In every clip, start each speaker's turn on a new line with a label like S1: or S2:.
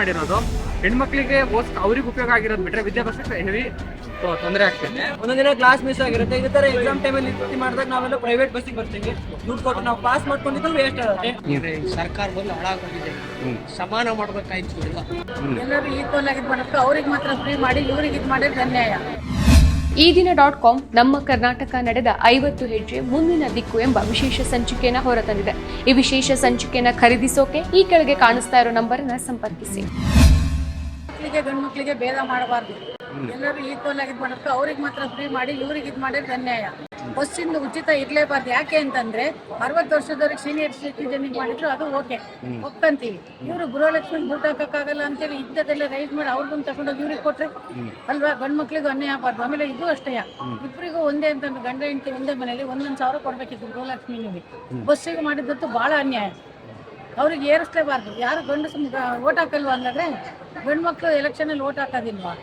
S1: ಮಾಡಿರೋದು ಹೆಣ್ಮಕ್ಳಿಗೆ ಅವ್ರಿಗೆ ಉಪಯೋಗ ಆಗಿರೋದು ಬಿಟ್ರೆ ವಿದ್ಯಾಭ್ಯಾಸಕ್ಕೆ ಹೆವಿ ತೊಂದರೆ ಆಗ್ತದೆ.
S2: ಒಂದೊಂದಿನ ಕ್ಲಾಸ್ ಮಿಸ್ ಆಗಿರುತ್ತೆ. ಇದೇ ತರ ಎಕ್ಸಾಮ್ ಟೈಮಲ್ಲಿ ನಿವೃತ್ತಿ ಮಾಡಿದಾಗ ನಾವೆಲ್ಲ ಪ್ರೈವೇಟ್ ಬಸ್ಸಿಗೆ ಬರ್ತೀವಿ. ದುಡ್ಡು ಕೊಟ್ಟು ನಾವು ಪಾಸ್ ಮಾಡ್ಕೊಂಡಿದ್ದು ವೇಸ್ಟ್ ಆಗುತ್ತೆ.
S3: ಸರ್ಕಾರ ಬಂದು ಹಾಳಾಗೋಗಿದೆ, ಸಮಾನ ಮಾಡ್ಬೇಕಾಯ್ತು.
S4: ಎಲ್ಲರೂ ಈಕ್ವಲ್ ಆಗಿ ಮಾಡಬೇಕು, ಅವ್ರಿಗೆ ಮಾತ್ರ ಫ್ರೀ ಮಾಡಿ ಇವ್ರಿಗೆ ಇದು ಮಾಡಿದ್ರೆ ಅನ್ಯಾಯ.
S5: ಈ ದಿನ .com ನಮ್ಮ ಕರ್ನಾಟಕ ನಡೆದ 50 ಹೆಜ್ಜೆ ಮುಂದಿನ ದಿಕ್ಕು ಎಂಬ ವಿಶೇಷ ಸಂಚಿಕೆಯನ್ನು ಹೊರತಂದಿದೆ. ಈ ವಿಶೇಷ ಸಂಚಿಕೆಯನ್ನು ಖರೀದಿಸೋಕೆ ಈ ಕೆಳಗೆ ಕಾಣಿಸ್ತಾ ಇರೋ ನಂಬರ್ನ ಸಂಪರ್ಕಿಸಿ.
S4: ಗಂಡು ಮಕ್ಕಳಿಗೆ ಭೇದ ಮಾಡಬಾರ್ದು, ಎಲ್ಲರೂ ಈಕ್ವಲ್ ಆಗಿ ಮಾಡಬೇಕು, ಅವ್ರಿಗೆ ಮಾತ್ರ ಫ್ರೀ ಮಾಡಿ ಇವ್ರಿಗೆ ಇದು ಮಾಡಿದ್ರೆ ಅನ್ಯಾಯ. ಬಸ್ಸಿಂದ ಉಚಿತ ಇರ್ಲೇಬಾರ್ದು. ಯಾಕೆ ಅಂತಂದ್ರೆ 60 ವರ್ಷದವ್ರಿಗೆ ಸೀನಿಯರ್ ಸಿಟಿಜನ್ ಮಾಡಿದ್ರು ಅದು ಓಕೆ ಒಪ್ಕೊಂತೀವಿ. ಇವರು ಗೃಹಲಕ್ಷ್ಮಿ ದುಡ್ಡು ಹಾಕಕ್ಕಾಗಲ್ಲ ಅಂತೇಳಿ ಇದ್ದದೆಲ್ಲ ರೈಸ್ ಮಾಡಿ ಅವ್ರಿಗೊಂದು ತಗೊಂಡೋಗಿ ಇವ್ರಿಗೆ ಕೊಟ್ರೆ ಅಲ್ವಾ, ಗಂಡು ಮಕ್ಳಿಗೂ ಅನ್ಯಾಯ ಆಗಬಾರ್ದು. ಆಮೇಲೆ ಇದು ಅಷ್ಟೇ, ಇಬ್ಬರಿಗೂ ಒಂದೇ ಅಂತಂದ್ರೆ ಗಂಡ ಹೆಂಡತಿ ಒಂದೇ ಮನೆಯಲ್ಲಿ 1,000 ಕೊಡ್ಬೇಕಿತ್ತು ಗೃಹಲಕ್ಷ್ಮಿನಿಗೆ. ಬಸ್ಸಿಗೆ ಮಾಡಿದ್ದತ್ತು ಬಹಳ ಅನ್ಯಾಯ. ಅವ್ರಿಗೆ ಏರಿಸಲೇಬಾರ್ದು. ಯಾರು ಗಂಡಸು ಓಟ್ ಹಾಕಲ್ವಾ ಅಂದ್ರೆ ಗಂಡು ಮಕ್ಕಳು ಎಲೆಕ್ಷನ್ ಅಲ್ಲಿ ಓಟ್ ಹಾಕೋದಿಲ್ವಾ?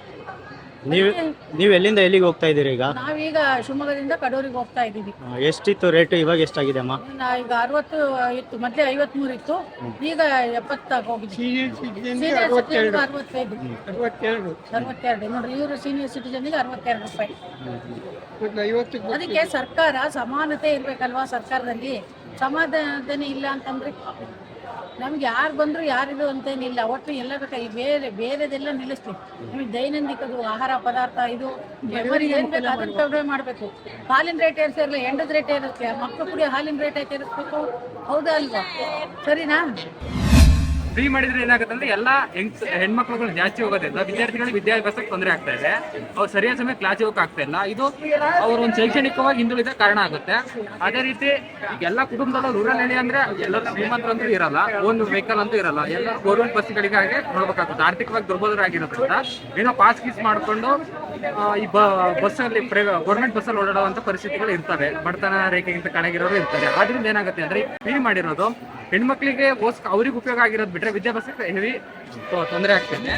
S2: ನೀವು ಎಲ್ಲಿಂದ ಎಲ್ಲಿಗೆ ಹೋಗ್ತಾ ಇದ್ದೀರಿ ಈಗ?
S4: ನಾವೀಗ ಶಿವಮೊಗ್ಗದಿಂದ ಕಡೂರಿಗೆ ಹೋಗ್ತಾ ಇದ್ದೀವಿ.
S2: ಎಷ್ಟಿತ್ತು ರೇಟ್, ಇವಾಗ ಎಷ್ಟಾಗಿದೆ ಅಮ್ಮ?
S4: ಈಗ 60 ಇತ್ತು, ಮೊದಲೇ 53 ಇತ್ತು, ಈಗ 70 ಹೋಗಿದೆ. 62 ನೋಡ್ರಿ, ಇವರು ಸೀನಿಯರ್ ಸಿಟಿಜನ್ಗೆ 62 ರೂಪಾಯಿ. ಅದಕ್ಕೆ ಸರ್ಕಾರ ಸಮಾನತೆ ಇರ್ಬೇಕಲ್ವಾ? ಸರ್ಕಾರದಲ್ಲಿ ಸಮಾಧಾನ ಇಲ್ಲ ಅಂತಂದ್ರೆ ನಮ್ಗೆ ಯಾರು ಬಂದ್ರು ಯಾರಿದು ಅಂತೇನಿಲ್ಲ, ಒಟ್ಟು ಎಲ್ಲ ಬೇಕಾಗಿ ಬೇರೆದೆಲ್ಲ ನಿಲ್ಲಿಸ್ತೀವಿ. ನಮಗೆ ದೈನಂದಿಕದು ಆಹಾರ ಪದಾರ್ಥ ಇದು ಏನ್ ಬೇಕು ಅದನ್ನ ಕಡಿಮೆ ಮಾಡಬೇಕು. ಹಾಲಿನ ರೇಟ್ ಏರಿಸಿರಲ್ಲ, ಎಂಡದ ರೇಟ್ ಏರಿಸ್ತೀವಿ, ಮಕ್ಕಳು ಕುಡಿಯೋ ಹಾಲಿನ ರೇಟ್ ಏರಿಸ್ಬೇಕು. ಹೌದಾ ಅಲ್ವಾ? ಸರಿನಾ?
S1: ಫ್ರೀ ಮಾಡಿದ್ರೆ ಏನಾಗುತ್ತೆ ಅಂದ್ರೆ ಎಲ್ಲ ಹೆಣ್ಮಕ್ಳುಗಳು ಜಾಸ್ತಿ ಹೋಗೋದ್ರಿಂದ ವಿದ್ಯಾರ್ಥಿಗಳಿಗೆ ವಿದ್ಯಾಭ್ಯಾಸಕ್ಕೆ ತೊಂದರೆ ಆಗ್ತಾ ಇದೆ. ಅವ್ರು ಸರಿಯಾದ ಸಮಯ ಕ್ಲಾಸ್ ಹೋಗಕ್ಕೆ ಆಗ್ತಾ ಇಲ್ಲ. ಇದು ಅವ್ರ ಒಂದು ಶೈಕ್ಷಣಿಕವಾಗಿ ಹಿಂದುಳಿದ ಕಾರಣ ಆಗುತ್ತೆ. ಅದೇ ರೀತಿ ಎಲ್ಲ ಕುಟುಂಬದಲ್ಲೂ ರೂರಲ್ ಏರಿಯಾ ಅಂದ್ರೆ ಎಲ್ಲರೂ ಶ್ರೀಮಂತರಂತೂ ಇರಲ್ಲ, ಒಂದು ವೆಹಿಕಲ್ ಅಂತೂ ಇರಲ್ಲ, ಎಲ್ಲರೂ ಗೌರ್ಮೆಂಟ್ ಬಸ್ಗಳಿಗಾಗಿ ನೋಡ್ಬೇಕಾಗುತ್ತೆ. ಆರ್ಥಿಕವಾಗಿ ದುರ್ಬಲರಾಗಿರೋದ್ರಿಂದ ಏನೋ ಪಾಸ್ ಗೀಸ್ ಮಾಡ್ಕೊಂಡು ಈ ಬಸ್ಸಲ್ಲಿ ಗೌರ್ಮೆಂಟ್ ಬಸ್ಸಲ್ಲಿ ಓಡಾಡುವಂತ ಪರಿಸ್ಥಿತಿಗಳು ಇರ್ತವೆ. ಬಡತನ ರೇಖೆಗಿಂತ ಕೆಳಗಿರೋರು ಇರ್ತಾರೆ. ಆದ್ರಿಂದ ಏನಾಗುತ್ತೆ ಅಂದ್ರೆ ಫ್ರೀ ಮಾಡಿರೋದು ಹೆಣ್ಮಕ್ಳಿಗೆ ಅವ್ರಿಗೆ ಉಪಯೋಗ ಆಗಿರೋದು ಬಿಟ್ರೆ ವಿದ್ಯಾಭ್ಯಾಸಕ್ಕೆ ಹೆವಿ ತೊಂದರೆ ಆಗ್ತದೆ.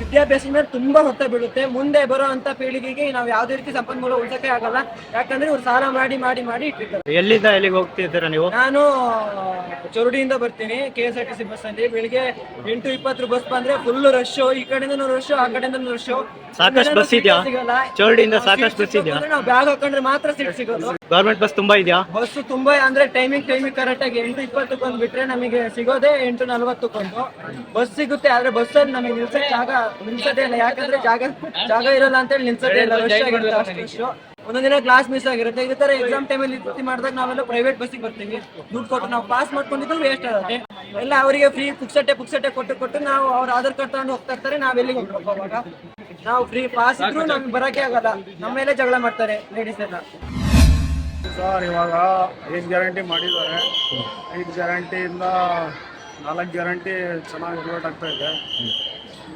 S2: ವಿದ್ಯಾಭ್ಯಾಸ ಮೇಲೆ ತುಂಬಾ ಹೊತ್ತ ಬೀಳುತ್ತೆ. ಮುಂದೆ ಬರೋ ಅಂತ ಪೀಳಿಗೆಗೆ ನಾವು ಯಾವುದೇ ರೀತಿ ಸಂಪನ್ಮೂಲ ಉಳಿಸಕ್ಕೆ ಆಗಲ್ಲ. ಯಾಕಂದ್ರೆ ಇವ್ರು ಸಾಲ ಮಾಡಿ ಮಾಡಿ ಮಾಡಿ ಇಟ್ಟಿರ್ತಾರೆ. ಎಲ್ಲಿಂದ ಎಲ್ಲಿಗೆ ಹೋಗ್ತಿದ್ದೀರಾ ನೀವು? ನಾನು ಚೌರಡಿಯಿಂದ ಬರ್ತೀನಿ KSRTC ಬಸ್ ಅಲ್ಲಿ. ಬೆಳಿಗ್ಗೆ 8:20 ಬಸ್ ಬಂದ್ರೆ ಫುಲ್ ರಶ್. ಈ ಕಡೆಯಿಂದ ರಶ್, ಆ ಕಡೆಯಿಂದ ರಶ್. ಸಾಕಷ್ಟು ಬಸ್ ಇದೆಯಾ ಚೌರಡಿಯಿಂದ? ಸಾಕಷ್ಟು ಬಸ್ ಇದೆಯಾ? ನಾವು ಬ್ಯಾಗ್ ಹಾಕೊಂಡ್ರೆ ಮಾತ್ರ ಸೀಟ್ ಸಿಗೋದು. ಗೌರ್ಮೆಂಟ್ ಬಸ್ ತುಂಬಾ ಇದೆಯಾ? ಬಸ್ ತುಂಬಾ ಅಂದ್ರೆ ಟೈಮಿಂಗ್ ಕರೆಕ್ಟ್ ಆಗಿ 8:20 ಬಂದ್ಬಿಟ್ರೆ ನಮಗೆ ಸಿಗೋದೇ 8:40 ಬಸ್ ಸಿಗುತ್ತೆ. ಆದ್ರೆ ಬಸ್ ಅಲ್ಲಿ ನಮಗೆ ನಿಲ್ಸೋದೇ ಇಲ್ಲ. ಯಾಕಂದ್ರೆ ಜಾಗ ಇರಲ್ಲ ಅಂತ ಹೇಳಿ ನಿಲ್ಸೋದೇ ಇಲ್ಲ. ರಶ್ ಆಗಿರುತ್ತೆ ಅಷ್ಟು. ಒಂದೊಂದಿನ ಕ್ಲಾಸ್ ಮಿಸ್ ಆಗಿರುತ್ತೆ. ಇದೇ ತರ ಎಕ್ಸಾಮ್ ಟೈಮಲ್ಲಿ ನಿವೃತ್ತಿ ಮಾಡಿದಾಗ ನಾವೆಲ್ಲ ಪ್ರೈವೇಟ್ ಬಸ್ಸಿಗೆ ಬರ್ತೀವಿ. ದುಡ್ಡು ಕೊಟ್ಟು ನಾವು ಪಾಸ್ ಮಾಡ್ಕೊಂಡಿದ್ದು ವೇಸ್ಟ್ ಆಗುತ್ತೆ. ಎಲ್ಲ ಅವರಿಗೆ ಫ್ರೀ ಪುಕ್ಸಟ್ಟೆ ಕೊಟ್ಟು ನಾವು ಅವ್ರ ಆಧಾರ್ ಕಾರ್ಡ್ ತಗೊಂಡು ಹೋಗ್ತಾ ಇರ್ತಾರೆ. ನಾವ್ ಎಲ್ಲಿಗೆ ಹೋಗ್ಬೇಕು? ಅವಾಗ ನಾವು ಫ್ರೀ ಪಾಸ್ ಇದ್ರು ನಮ್ಗೆ ಬರಕ್ಕೆ ಆಗಲ್ಲ. ನಮ್ಮ ಮೇಲೆ ಜಗಳ ಮಾಡ್ತಾರೆ ಲೇಡೀಸ್ ಎಲ್ಲ.
S6: ಸರ್ ಇವಾಗ 5 ಗ್ಯಾರಂಟಿ ಮಾಡಿದ್ದಾರೆ. 5 ಗ್ಯಾರಂಟಿಯಿಂದ 4 ಗ್ಯಾರಂಟಿ ಚೆನ್ನಾಗಿ ರಿವರ್ಟ್ ಆಗ್ತಾ ಇದೆ.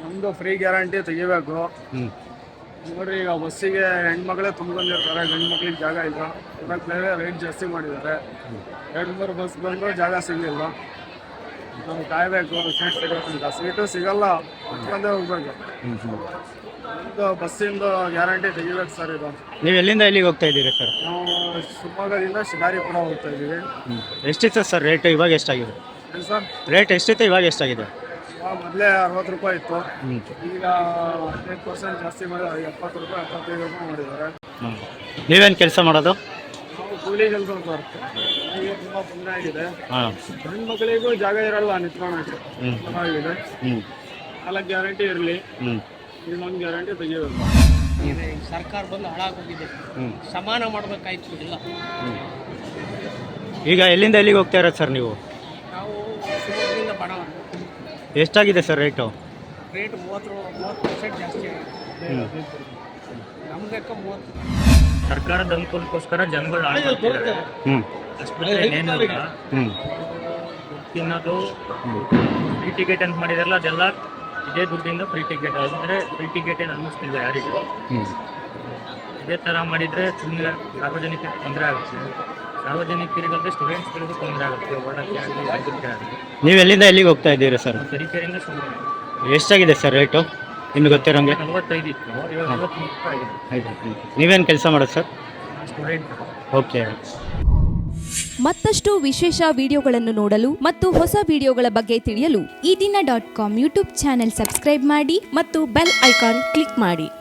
S6: ನಮ್ಮದು ಫ್ರೀ ಗ್ಯಾರಂಟಿ ತೆಗಿಬೇಕು. ನೋಡ್ರಿ, ಈಗ ಬಸ್ಸಿಗೆ ಹೆಣ್ಮಕ್ಳೇ ತುಂಬ್ಕೊಂಡಿರ್ತಾರೆ, ಗಂಡು ಮಕ್ಳಿಗೆ ಜಾಗ ಇಲ್ಲ. ಇವಾಗ ಬೇರೆ ರೇಟ್ ಜಾಸ್ತಿ ಮಾಡಿದ್ದಾರೆ. 2-3 ಬಸ್ ಬಂದರೂ ಜಾಗ ಸಿಗಲಿಲ್ಲ. ನಾವು ಕಾಯಬೇಕು ಸೀಟ್ ಸಿಗೋಕ್ಕಿಂತ. ಸೀಟು ಸಿಗಲ್ಲ, ಬಂದೇ ಹೋಗ್ಬೇಕು. ಇದು ಬಸ್ಸಿಂದ ಗ್ಯಾರಂಟಿ ತೆಗಿಬೇಕು ಸರ್. ಇದು
S2: ನೀವು ಎಲ್ಲಿಂದ ಎಲ್ಲಿಗೆ ಹೋಗ್ತಾ ಇದ್ದೀರಿ ಸರ್?
S6: ನಾವು ಶಿವಮೊಗ್ಗದಿಂದ ಶಿಕಾರಿಪುರ ಹೋಗ್ತಾ ಇದ್ದೀವಿ.
S2: ಎಷ್ಟಿತ್ತು ಸರ್ ರೇಟ್? ಇವಾಗ ಎಷ್ಟಾಗಿದೆ
S6: ಸರ್?
S2: ರೇಟ್ ಎಷ್ಟಿತ್ತು, ಇವಾಗ ಎಷ್ಟಾಗಿದೆ?
S6: ಮೊದಲೇ 60 ರೂಪಾಯಿ ಇತ್ತು, ಈಗ 15% ಜಾಸ್ತಿ ಮಾಡಿ 70 ರೂಪಾಯಿ 75 ರೂಪಾಯಿ ಮಾಡಿದ್ದಾರೆ.
S2: ನೀವೇನು ಕೆಲಸ ಮಾಡೋದು?
S6: ನಾವು ಕೂಲಿ ಕೆಲಸ ಸರ್. ಈಗ ತುಂಬ ತೊಂದರೆ ಆಗಿದೆ. ಹೆಣ್ಣು ಮಕ್ಕಳಿಗೂ ಜಾಗ ಇರಲ್ಲ ನಿಂತ್ಕೊಳ್ಳೋಕೆ. ಆಗಿದೆ 4 ಗ್ಯಾರಂಟಿ ಇರಲಿ, ಇನ್ನೊಂದು ಗ್ಯಾರಂಟಿ ತೆಗಿಬೇಕು.
S3: ಸರ್ಕಾರ ಬಂದು ಹಾಳಾಗೋಗಿದೆ, ಸಮಾನ ಮಾಡ್ಬೇಕಾಯ್ತು. ಇಲ್ಲ
S2: ಈಗ ಎಲ್ಲಿಂದ ಎಲ್ಲಿಗೆ ಹೋಗ್ತಾ ಇರೋದು ಸರ್ ನೀವು?
S3: ನಾವು ಶಿವಮೊಗ್ಗದಿಂದ ಬಡವ.
S2: ಎಷ್ಟಾಗಿದೆ ಸರ್ ರೇಟು?
S3: ರೇಟ್ 30% ಜಾಸ್ತಿ ಆಗಿದೆ. ನಮ್ಗೆ 30.
S7: ಸರ್ಕಾರದ ಅನುಕೂಲಕ್ಕೋಸ್ಕರ ಜನಗಳು ತಿನ್ನೋದು ಫ್ರೀ ಟಿಕೆಟ್ ಅಂತ ಮಾಡಿದಾರಲ್ಲ, ಅದೆಲ್ಲ ಇದೇ ದುಡ್ಡಿಂದ ಫ್ರೀ ಟಿಕೆಟ್. ಅಂದರೆ ಫ್ರೀ ಟಿಕೆಟ್ ಏನು ಅನ್ನಿಸ್ತಿಲ್ಲ ಯಾರಿಗೂ. ಇದೇ ಥರ ಮಾಡಿದರೆ ಸುಮ್ಮನೆ ಸಾರ್ವಜನಿಕರಿಗೆ ತೊಂದರೆ ಆಗುತ್ತೆ. ಸಾರ್ವಜನಿಕರಿಗಂದ್ರೆ ಸ್ಟೂಡೆಂಟ್ಸ್ಗಳಿಗೂ ತೊಂದರೆ ಆಗುತ್ತೆ, ಓಡೋಕ್ಕೆ ಆಗಲಿ.
S2: ನೀವು ಎಲ್ಲಿಂದ ಎಲ್ಲಿಗೆ ಹೋಗ್ತಾ ಇದ್ದೀರಾ ಸರ್?
S7: ತರೀಕೆರೆಯಿಂದ ಸುಮ್ಮನೆ.
S2: ಎಷ್ಟಾಗಿದೆ ಸರ್ ರೇಟು ನಿಮ್ಗೆ ಗೊತ್ತಿರೋಂಗೆ?
S7: 45 ಇತ್ತು, ಇವಾಗ 53 ಆಗಿದೆ.
S2: ನೀವೇನು ಕೆಲಸ ಮಾಡೋದು ಸರ್?
S7: ಸ್ಟೂಡೆಂಟ್.
S2: ಓಕೆ.
S8: ಮತ್ತಷ್ಟು ವಿಶೇಷ ವಿಡಿಯೋಗಳನ್ನು ನೋಡಲು ಮತ್ತು ಹೊಸ ವಿಡಿಯೋಗಳ ಬಗ್ಗೆ ತಿಳಿಯಲು
S9: ಈ ದಿನ .com ಯೂಟ್ಯೂಬ್ ಚಾನೆಲ್ ಸಬ್ಸ್ಕ್ರೈಬ್ ಮಾಡಿ ಮತ್ತು ಬೆಲ್ ಐಕಾನ್ ಕ್ಲಿಕ್ ಮಾಡಿ.